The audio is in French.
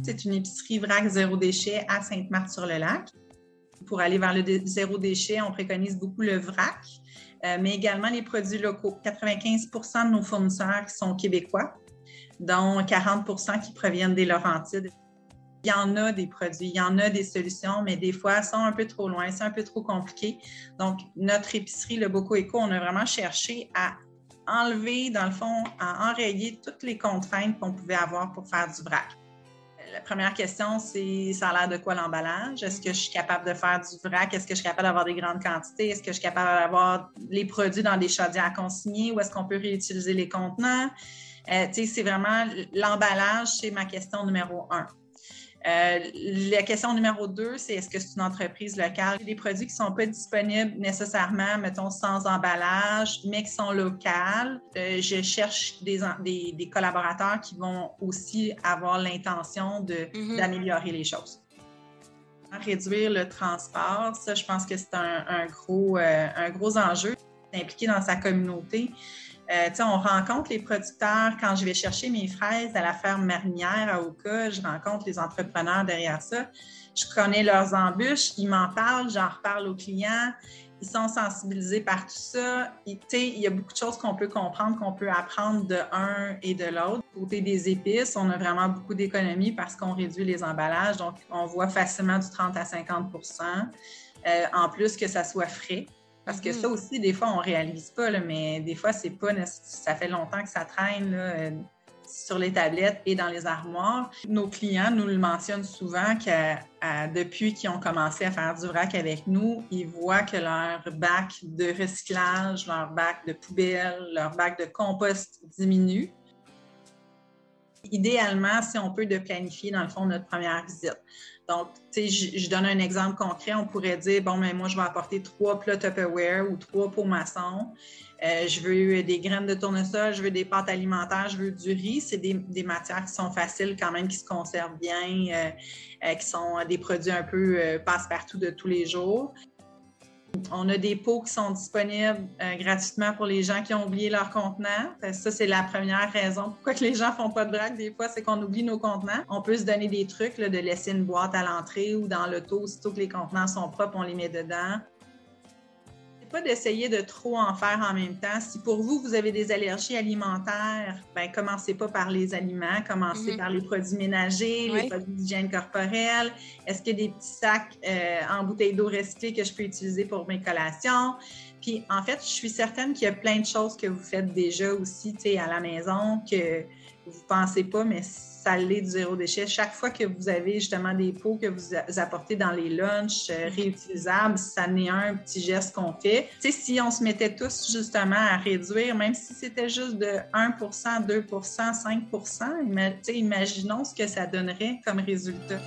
C'est une épicerie vrac zéro déchet à Sainte-Marthe-sur-le-Lac. Pour aller vers le zéro déchet, on préconise beaucoup le vrac, mais également les produits locaux. 95% de nos fournisseurs qui sont québécois, dont 40% qui proviennent des Laurentides. Il y en a des produits, il y en a des solutions, mais des fois, elles sont un peu trop loin, c'est un peu trop compliqué. Donc, notre épicerie, le Boco Éco, on a vraiment cherché à enlever, dans le fond, à enrayer toutes les contraintes qu'on pouvait avoir pour faire du vrac. La première question, c'est ça a l'air de quoi l'emballage? Est-ce que je suis capable de faire du vrac? Est-ce que je suis capable d'avoir des grandes quantités? Est-ce que je suis capable d'avoir les produits dans des chaudières consignées? Ou est-ce qu'on peut réutiliser les contenants? C'est vraiment l'emballage, c'est ma question numéro 1. La question numéro 2, c'est est-ce que c'est une entreprise locale? Des produits qui ne sont pas disponibles nécessairement, mettons, sans emballage, mais qui sont locales. Je cherche des collaborateurs qui vont aussi avoir l'intention d'améliorer les choses. Réduire le transport, ça, je pense que c'est un gros enjeu. Impliqué dans sa communauté. On rencontre les producteurs. Quand je vais chercher mes fraises à la ferme marinière à Oka, je rencontre les entrepreneurs derrière ça. Je connais leurs embûches, ils m'en parlent, j'en reparle aux clients. Ils sont sensibilisés par tout ça. Il y a beaucoup de choses qu'on peut comprendre, qu'on peut apprendre de un et de l'autre. Côté des épices, on a vraiment beaucoup d'économies parce qu'on réduit les emballages. Donc, on voit facilement du 30 à 50%. En plus que ça soit frais. Parce que ça aussi, des fois, on ne réalise pas, là, mais des fois, c'est pas ça fait longtemps que ça traîne là, sur les tablettes et dans les armoires. Nos clients nous le mentionnent souvent que depuis qu'ils ont commencé à faire du vrac avec nous, ils voient que leur bac de recyclage, leur bac de poubelle, leur bac de compost diminue. Idéalement, si on peut, de planifier, dans le fond, notre première visite. Donc, je donne un exemple concret. On pourrait dire, bon, mais moi, je vais apporter 3 plats Tupperware ou 3 pots maçons. Je veux des graines de tournesol, je veux des pâtes alimentaires, je veux du riz. C'est des matières qui sont faciles quand même, qui se conservent bien, qui sont des produits un peu passe-partout de tous les jours. On a des pots qui sont disponibles gratuitement pour les gens qui ont oublié leur contenant. Ça, c'est la première raison. Pourquoi que les gens font pas de vrac des fois, c'est qu'on oublie nos contenants. On peut se donner des trucs, là, de laisser une boîte à l'entrée ou dans l'auto. Aussitôt que les contenants sont propres, on les met dedans. C'est pas d'essayer de trop en faire en même temps. Si pour vous, vous avez des allergies alimentaires, ben commencez pas par les aliments, commencez par les produits ménagers, les produits d'hygiène corporelle. Est-ce qu'il y a des petits sacs en bouteille d'eau recyclée que je peux utiliser pour mes collations? Puis, en fait, je suis certaine qu'il y a plein de choses que vous faites déjà aussi, tu sais, à la maison, que vous pensez pas, mais ça l'est du zéro déchet. Chaque fois que vous avez justement des pots que vous apportez dans les lunchs réutilisables, ça n'est un petit geste qu'on fait. Tu sais, si on se mettait tous justement à réduire, même si c'était juste de 1%, 2%, 5%, imaginons ce que ça donnerait comme résultat.